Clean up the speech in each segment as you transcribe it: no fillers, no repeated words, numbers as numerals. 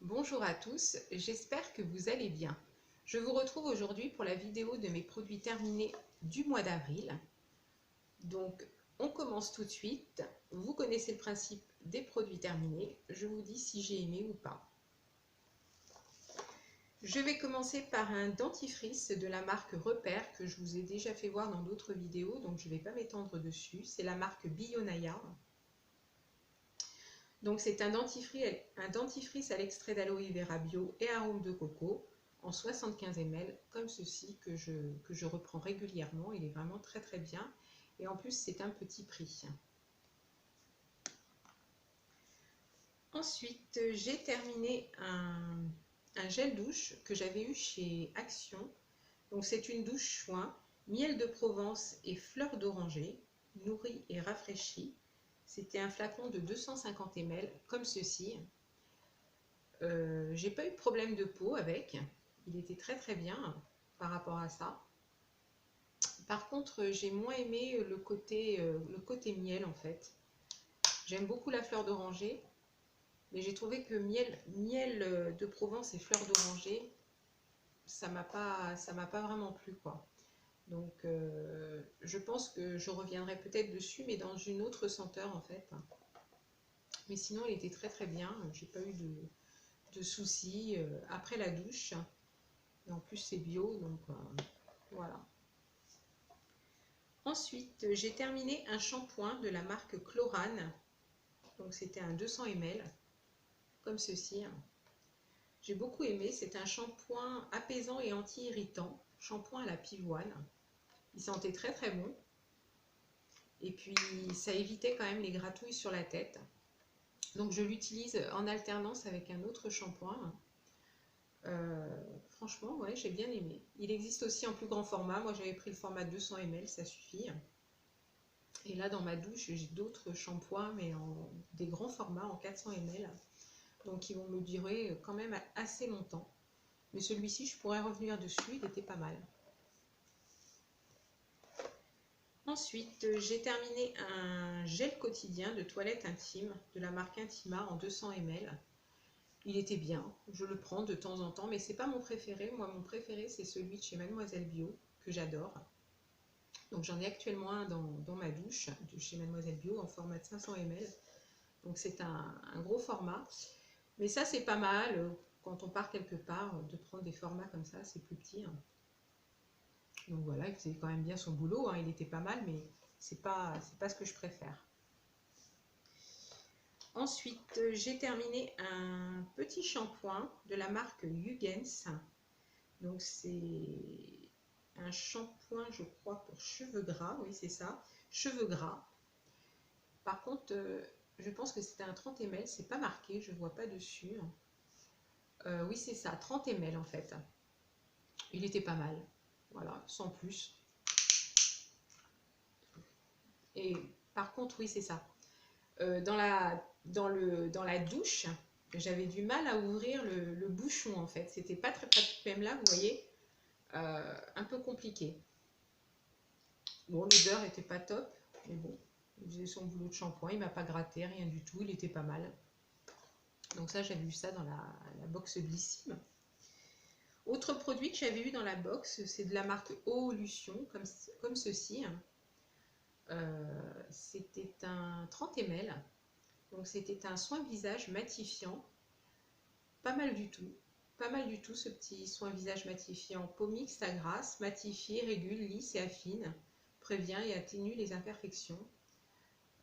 Bonjour à tous, j'espère que vous allez bien. Je vous retrouve aujourd'hui pour la vidéo de mes produits terminés du mois d'avril. Donc, on commence tout de suite. Vous connaissez le principe des produits terminés. Je vous dis si j'ai aimé ou pas. Je vais commencer par un dentifrice de la marque Repère que je vous ai déjà fait voir dans d'autres vidéos, donc je ne vais pas m'étendre dessus. C'est la marque Bionaya. Donc c'est un dentifrice à l'extrait d'aloe vera bio et arôme de coco en 75 ml comme ceci que je reprends régulièrement. Il est vraiment très très bien et en plus c'est un petit prix. Ensuite j'ai terminé un gel douche que j'avais eu chez Action. Donc c'est une douche soin, miel de Provence et fleurs d'oranger, nourrie et rafraîchie. C'était un flacon de 250 ml comme ceci. J'ai pas eu de problème de peau avec, il était très très bien par rapport à ça. Par contre j'ai moins aimé le côté miel en fait. J'aime beaucoup la fleur d'oranger, mais j'ai trouvé que miel de Provence et fleur d'oranger, ça m'a pas vraiment plu quoi. Donc je pense que je reviendrai peut-être dessus, mais dans une autre senteur en fait. Mais sinon il était très très bien, j'ai pas eu de soucis après la douche. Et en plus c'est bio, donc voilà. Ensuite j'ai terminé un shampoing de la marque Chlorane. Donc c'était un 200 ml comme ceci. J'ai beaucoup aimé, c'est un shampoing apaisant et anti-irritant, shampoing à la pivoine. Il sentait très très bon et puis ça évitait quand même les gratouilles sur la tête. Donc je l'utilise en alternance avec un autre shampoing. Franchement, ouais, j'ai bien aimé. Il existe aussi en plus grand format. Moi, j'avais pris le format 200 ml, ça suffit. Et là, dans ma douche, j'ai d'autres shampoings, mais en des grands formats, en 400 ml. Donc, ils vont me durer quand même assez longtemps. Mais celui-ci, je pourrais revenir dessus, il était pas mal. Ensuite, j'ai terminé un gel quotidien de toilette intime de la marque Intima en 200 ml. Il était bien, je le prends de temps en temps, mais c'est pas mon préféré. Moi, mon préféré, c'est celui de chez Mademoiselle Bio, que j'adore. Donc j'en ai actuellement un dans ma douche, de chez Mademoiselle Bio, en format de 500 ml. Donc c'est un gros format. Mais ça, c'est pas mal, quand on part quelque part, de prendre des formats comme ça, c'est plus petit. Donc voilà, il faisait quand même bien son boulot, il était pas mal, mais c'est pas ce que je préfère. Ensuite, j'ai terminé un petit shampoing de la marque Hugens. Donc c'est un shampoing, je crois, pour cheveux gras. Oui, c'est ça, cheveux gras. Par contre, je pense que c'était un 30 ml. C'est pas marqué, je vois pas dessus. Oui, c'est ça, 30 ml en fait. Il était pas mal. Voilà, sans plus. Et par contre, oui, c'est ça. Dans la douche, j'avais du mal à ouvrir le bouchon en fait. C'était pas très pratique, même là, vous voyez, un peu compliqué. Bon, l'odeur était pas top, mais bon, il faisait son boulot de shampoing, il m'a pas gratté, rien du tout, il était pas mal. Donc ça, j'avais vu ça dans la box Blissim. Autre produit que j'avais eu dans la box, c'est de la marque Oolution, comme ceci. C'était un 30 ml. Donc c'était un soin visage matifiant, pas mal du tout. Pas mal du tout ce petit soin visage matifiant. Peau mixte à grasse, matifie, régule, lisse et affine, prévient et atténue les imperfections.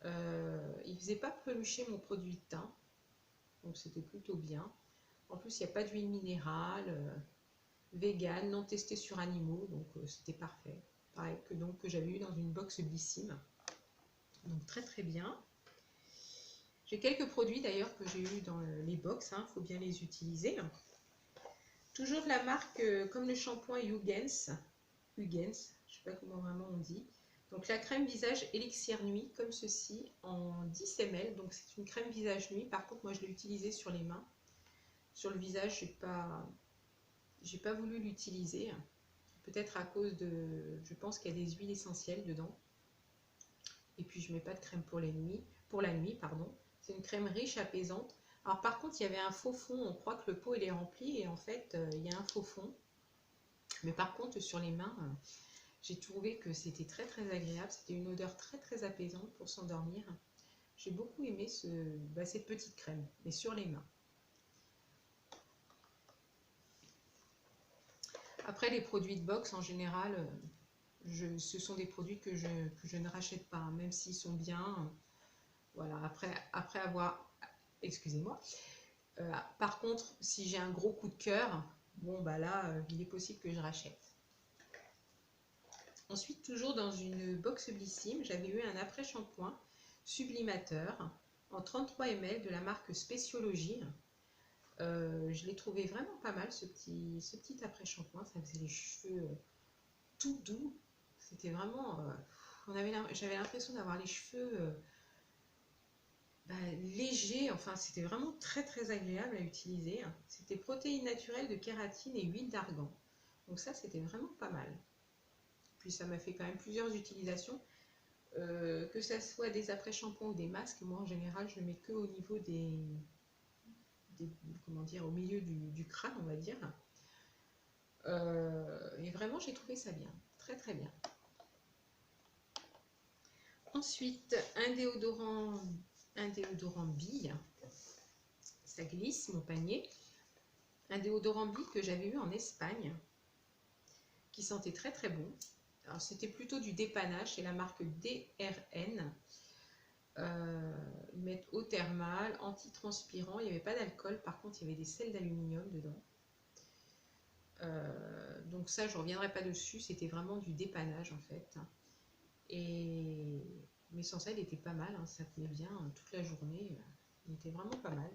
Il faisait pas pelucher mon produit de teint, donc c'était plutôt bien. En plus, il n'y a pas d'huile minérale, vegan, non testé sur animaux, donc c'était parfait. Pareil que j'avais eu dans une box Blissim. Donc très très bien. J'ai quelques produits d'ailleurs que j'ai eu dans les box, faut bien les utiliser. Toujours de la marque, comme le shampoing Hugens, je ne sais pas comment vraiment on dit. Donc la crème visage élixir nuit, comme ceci, en 10 ml. Donc c'est une crème visage nuit. Par contre, moi je l'ai utilisée sur les mains. Sur le visage, j'ai pas voulu l'utiliser. Peut-être à cause de, je pense qu'il y a des huiles essentielles dedans. Et puis je mets pas de crème pour la nuit, pardon. C'est une crème riche, apaisante. Alors par contre, il y avait un faux fond, on croit que le pot il est rempli et en fait, il y a un faux fond. Mais par contre, sur les mains, j'ai trouvé que c'était très très agréable. C'était une odeur très très apaisante pour s'endormir. J'ai beaucoup aimé cette petite crème, mais sur les mains. Après, les produits de box, en général, ce sont des produits que je ne rachète pas, même s'ils sont bien. Voilà, après avoir... Excusez-moi. Par contre, si j'ai un gros coup de cœur, bon, bah là, il est possible que je rachète. Ensuite, toujours dans une box Blissim, j'avais eu un après-shampoing sublimateur en 33 ml de la marque Spéciologie. Je l'ai trouvé vraiment pas mal, ce petit après-shampoing. Ça faisait les cheveux tout doux. C'était vraiment... j'avais l'impression d'avoir les cheveux légers. Enfin, c'était vraiment très très agréable à utiliser. C'était protéines naturelles de kératine et huile d'argan. Donc ça, c'était vraiment pas mal. Puis ça m'a fait quand même plusieurs utilisations. Que ça soit des après-shampoings ou des masques, moi en général, je ne mets que au niveau comment dire, au milieu du crâne, on va dire. Et vraiment, j'ai trouvé ça bien. Très très bien. Ensuite, un déodorant bille. Ça glisse, mon panier. Un déodorant bille que j'avais eu en Espagne, qui sentait très très bon. Alors, c'était plutôt du dépannage, c'est la marque DRN. Ils mettent eau thermale, antitranspirant. Il n'y avait pas d'alcool, par contre, il y avait des sels d'aluminium dedans. Donc ça, je ne reviendrai pas dessus, c'était vraiment du dépannage en fait. Mais sans ça, il était pas mal, hein, ça tenait bien toute la journée, il était vraiment pas mal.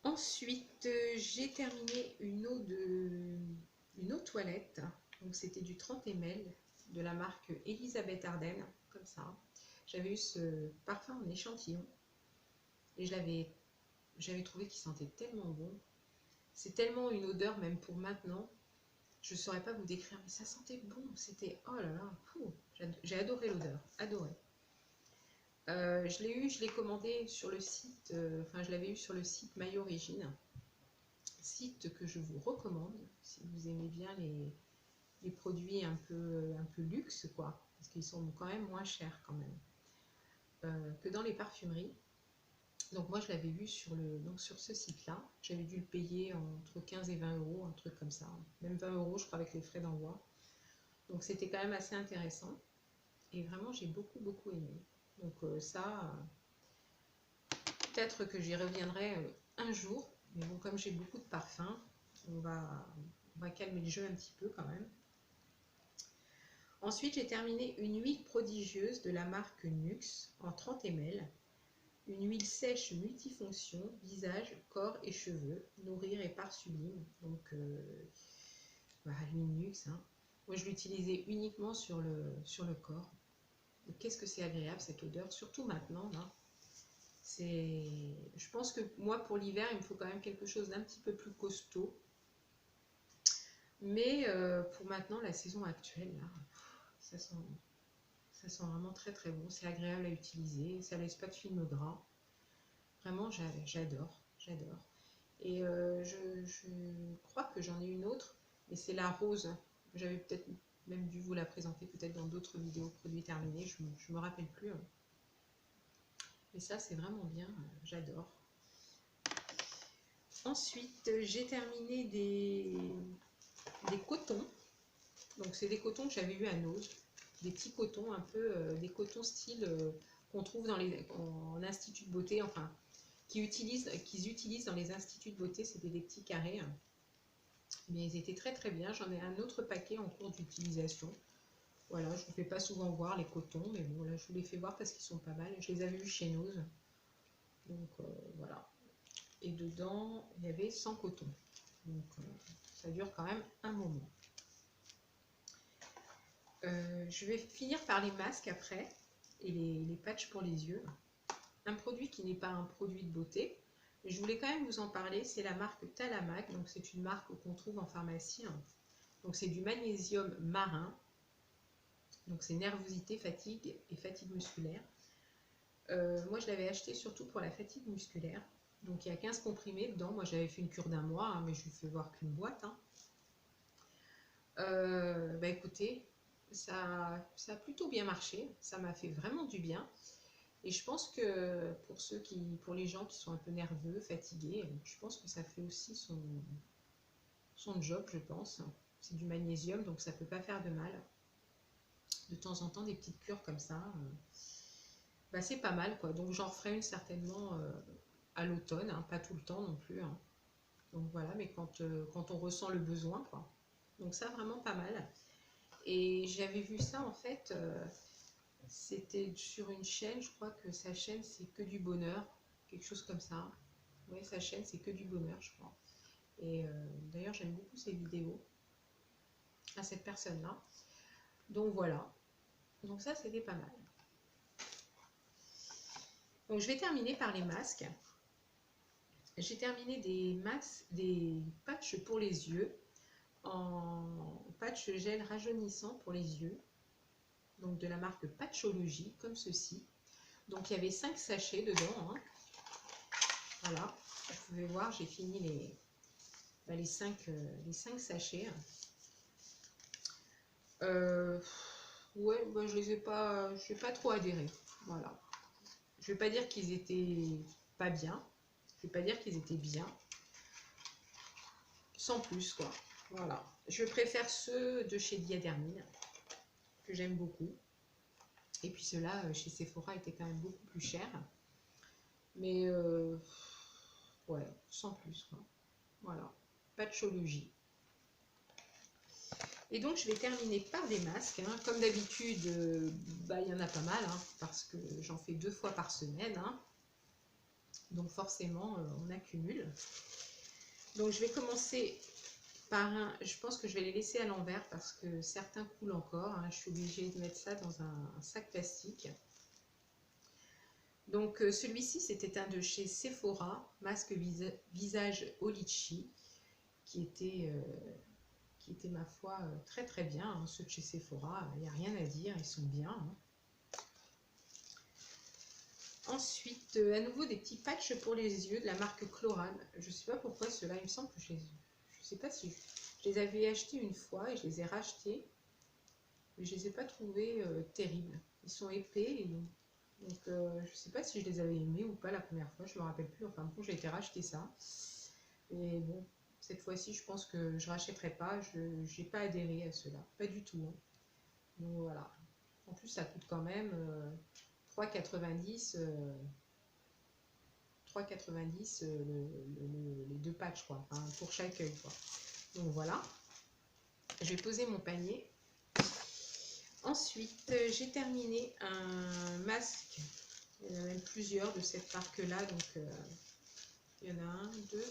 Ensuite, j'ai terminé une eau toilette, donc c'était du 30 ml de la marque Elisabeth Arden, comme ça. J'avais eu ce parfum en échantillon et j'avais trouvé qu'il sentait tellement bon. C'est tellement une odeur, même pour maintenant, je ne saurais pas vous décrire, mais ça sentait bon. C'était, oh là là, j'ai adoré l'odeur, adoré. Je l'ai commandé sur le site, enfin je l'avais eu sur le site My Origin, site que je vous recommande si vous aimez bien les produits un peu luxe, quoi, parce qu'ils sont quand même moins chers quand même que dans les parfumeries. Donc moi je l'avais vu sur ce site-là, j'avais dû le payer entre 15 et 20 euros, un truc comme ça, même 20 euros je crois avec les frais d'envoi. Donc c'était quand même assez intéressant et vraiment j'ai beaucoup aimé. Donc ça, peut-être que j'y reviendrai un jour, mais bon, comme j'ai beaucoup de parfums, on va calmer le jeu un petit peu quand même. Ensuite j'ai terminé une huile prodigieuse de la marque Nux en 30 ml. Une huile sèche multifonction, visage, corps et cheveux, nourrir et par sublime. Donc, l'huile Nux, hein. Moi, je l'utilisais uniquement sur le corps. Qu'est-ce que c'est agréable cette odeur, surtout maintenant. Là. Je pense que moi, pour l'hiver, il me faut quand même quelque chose d'un petit peu plus costaud. Mais pour maintenant, la saison actuelle, là, ça sent vraiment très très bon. C'est agréable à utiliser, ça laisse pas de film gras. Vraiment, j'adore. Et je crois que j'en ai une autre, mais c'est la rose. J'avais peut-être même dû vous la présenter peut-être dans d'autres vidéos produits terminés, je me rappelle plus. Mais ça, c'est vraiment bien, j'adore. Ensuite, j'ai terminé des cotons. Donc, c'est des cotons que j'avais eu à Nose. Des petits cotons, un peu, des cotons style qu'on trouve en institut de beauté, enfin, qu'ils utilisent dans les instituts de beauté, c'était des petits carrés. Mais ils étaient très très bien. J'en ai un autre paquet en cours d'utilisation. Voilà, je ne vous fais pas souvent voir les cotons, mais bon, là je vous les fais voir parce qu'ils sont pas mal. Je les avais vus chez Nose. Donc voilà. Et dedans, il y avait 100 cotons. Donc ça dure quand même un moment. Je vais finir par les masques après et les patchs pour les yeux. Un produit qui n'est pas un produit de beauté. Je voulais quand même vous en parler, c'est la marque Talamac, donc c'est une marque qu'on trouve en pharmacie. Donc c'est du magnésium marin, donc c'est nervosité, fatigue et fatigue musculaire. Moi, je l'avais acheté surtout pour la fatigue musculaire. Donc, il y a 15 comprimés dedans. Moi, j'avais fait une cure d'un mois, hein, mais je ne fais voir qu'une boîte. Hein. Bah, écoutez, ça a plutôt bien marché. Ça m'a fait vraiment du bien. Et je pense que pour les gens qui sont un peu nerveux, fatigués, je pense que ça fait aussi son job, je pense. C'est du magnésium, donc ça peut pas faire de mal. De temps en temps, des petites cures comme ça, bah, c'est pas mal, quoi. Donc j'en referai une certainement à l'automne, hein, pas tout le temps non plus. Hein. Donc voilà, mais quand on ressent le besoin, quoi. Donc ça, vraiment pas mal. Et j'avais vu ça, en fait, c'était sur une chaîne, je crois que sa chaîne, c'est que du bonheur, quelque chose comme ça. Oui, sa chaîne, c'est que du bonheur, je crois. Et d'ailleurs, j'aime beaucoup ses vidéos à cette personne-là. Donc voilà. Donc ça, c'était pas mal. Donc je vais terminer par les masques. J'ai terminé des patchs pour les yeux en patch gel rajeunissant pour les yeux. Donc de la marque Patchologie, comme ceci. Donc il y avait 5 sachets dedans. Hein. Voilà. Vous pouvez voir, j'ai fini les 5 sachets. Ouais, bah, je n'ai pas trop adhéré. Voilà. Je vais pas dire qu'ils étaient pas bien. Je vais pas dire qu'ils étaient bien. Sans plus, quoi. Voilà. Je préfère ceux de chez Diadermine, que j'aime beaucoup. Et puis ceux-là, chez Sephora, étaient quand même beaucoup plus chers. Mais, ouais, sans plus, quoi. Voilà. Patchologie. Et donc, je vais terminer par des masques. Hein. Comme d'habitude, bah, il y en a pas mal, hein, parce que j'en fais 2 fois par semaine. Hein. Donc, forcément, on accumule. Donc, je vais commencer par un. Je pense que je vais les laisser à l'envers parce que certains coulent encore. Hein. Je suis obligée de mettre ça dans un sac plastique. Donc, celui-ci, c'était un de chez Sephora, masque visage au litchi, qui était ma foi très très bien. Hein. Ceux de chez Sephora, il n'y a rien à dire, ils sont bien. Hein. Ensuite, à nouveau des petits patchs pour les yeux de la marque Chloran. Je ne sais pas pourquoi ceux-là, il me semble que je ne sais pas si je les avais achetés une fois et je les ai rachetés, mais je ne les ai pas trouvés terribles. Ils sont épais, donc je ne sais pas si je les avais aimés ou pas la première fois, je ne me rappelle plus. Enfin bon, j'ai été racheter ça. Et bon, cette fois-ci, je pense que je ne rachèterai pas. Je n'ai pas adhéré à cela, pas du tout. Hein. Donc voilà. En plus, ça coûte quand même 3,90 3,90 les 2 patchs, quoi. Enfin, pour chaque œil, quoi. Donc voilà. Je vais poser mon panier. Ensuite, j'ai terminé un masque. Il y en a même plusieurs de cette marque-là. Donc, il y en a un, deux.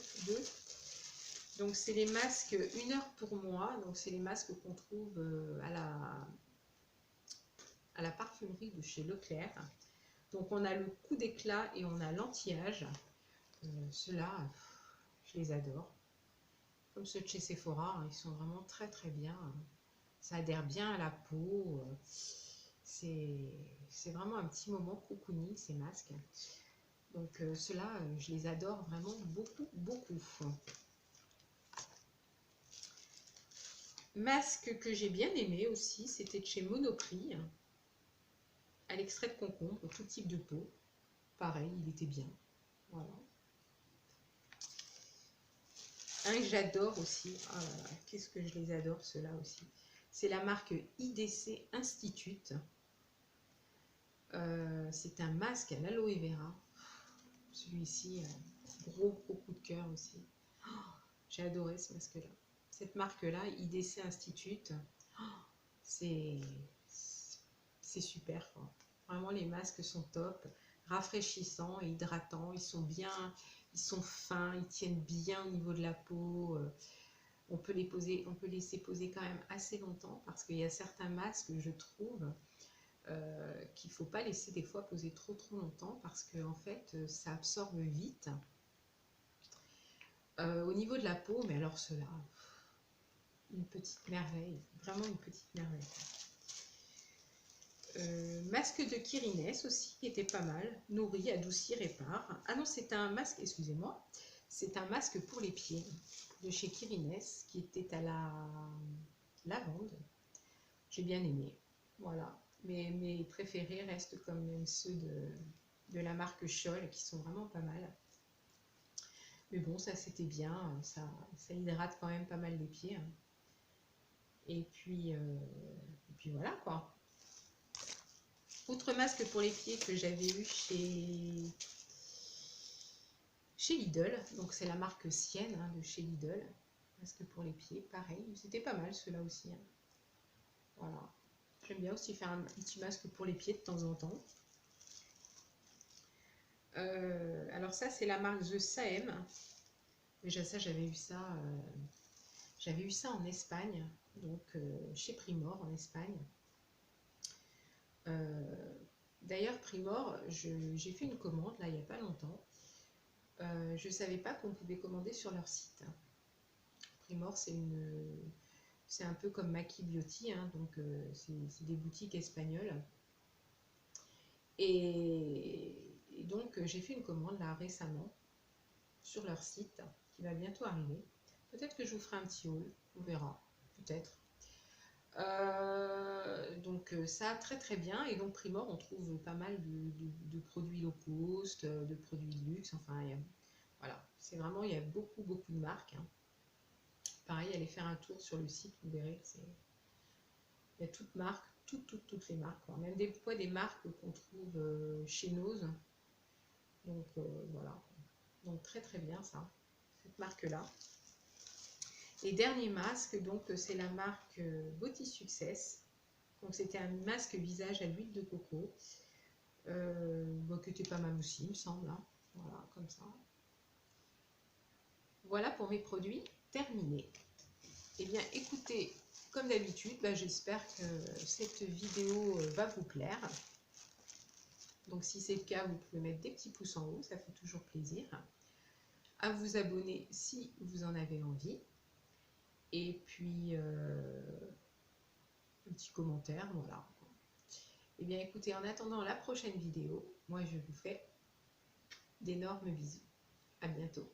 Donc, c'est les masques 1 heure pour moi. Donc, c'est les masques qu'on trouve à la parfumerie de chez Leclerc. Donc, on a le coup d'éclat et on a l'anti-âge. Ceux-là, je les adore. Comme ceux de chez Sephora, hein, ils sont vraiment très très bien. Ça adhère bien à la peau. C'est vraiment un petit moment cocooning, ces masques. Donc ceux-là, je les adore vraiment beaucoup, beaucoup. Masque que j'ai bien aimé aussi, c'était de chez Monoprix. À l'extrait de concombre, tout type de peau. Pareil, il était bien. Voilà. Un que j'adore aussi. Oh là là, qu'est-ce que je les adore, ceux-là aussi. C'est la marque IDC Institute. C'est un masque à l'aloe vera. Celui-ci, gros coup de cœur aussi. Oh, j'ai adoré ce masque-là. Cette marque-là, IDC Institute, oh, c'est super, quoi. Vraiment, les masques sont top, rafraîchissants et hydratants. Ils sont bien, ils sont fins, ils tiennent bien au niveau de la peau. On peut laisser poser quand même assez longtemps parce qu'il y a certains masques, je trouve, qu'il ne faut pas laisser des fois poser trop longtemps parce que en fait, ça absorbe vite. Au niveau de la peau, mais alors cela, une petite merveille, vraiment une petite merveille. Masque de Kirines aussi, qui était pas mal. Nourrit, adoucit, répare. Ah non, c'est un masque, excusez-moi. C'est un masque pour les pieds de chez Kirines qui était à la lavande. J'ai bien aimé. Voilà. Mes préférés restent comme même ceux de la marque Scholl qui sont vraiment pas mal. Mais bon, ça c'était bien. Ça hydrate quand même pas mal les pieds. Hein. Et puis voilà quoi. Autre masque pour les pieds que j'avais eu chez Lidl, donc c'est la marque Sienne hein, de chez Lidl, masque pour les pieds, pareil, c'était pas mal ceux-là aussi. Hein. Voilà, j'aime bien aussi faire un petit masque pour les pieds de temps en temps. Alors ça c'est la marque The Saem, déjà ça j'avais eu ça en Espagne, donc chez Primor en Espagne. D'ailleurs Primor, j'ai fait une commande là il n'y a pas longtemps. Je ne savais pas qu'on pouvait commander sur leur site. Primor, c'est un peu comme Maki Beauty, hein, donc c'est des boutiques espagnoles. Et donc j'ai fait une commande là récemment sur leur site qui va bientôt arriver. Peut-être que je vous ferai un petit haul, on verra, peut-être. Donc ça très très bien, et donc Primor on trouve pas mal de produits low cost, de produits de luxe, enfin voilà, c'est vraiment, il y a beaucoup de marques. Hein. Pareil, allez faire un tour sur le site, vous verrez que il y a toutes marques, toutes les marques, quoi. Même des fois des marques qu'on trouve chez Nose. Donc voilà, donc très très bien ça, cette marque-là. Et dernier masque, donc c'est la marque Body Success. Donc c'était un masque visage à l'huile de coco, qui était pas mal aussi, il me semble. Hein. Voilà, comme ça. Voilà pour mes produits terminés. Eh bien, écoutez, comme d'habitude, j'espère que cette vidéo va vous plaire. Donc, si c'est le cas, vous pouvez mettre des petits pouces en haut, ça fait toujours plaisir. À vous abonner si vous en avez envie. Et puis, un petit commentaire, voilà. Eh bien, écoutez, en attendant la prochaine vidéo, moi, je vous fais d'énormes bisous. À bientôt.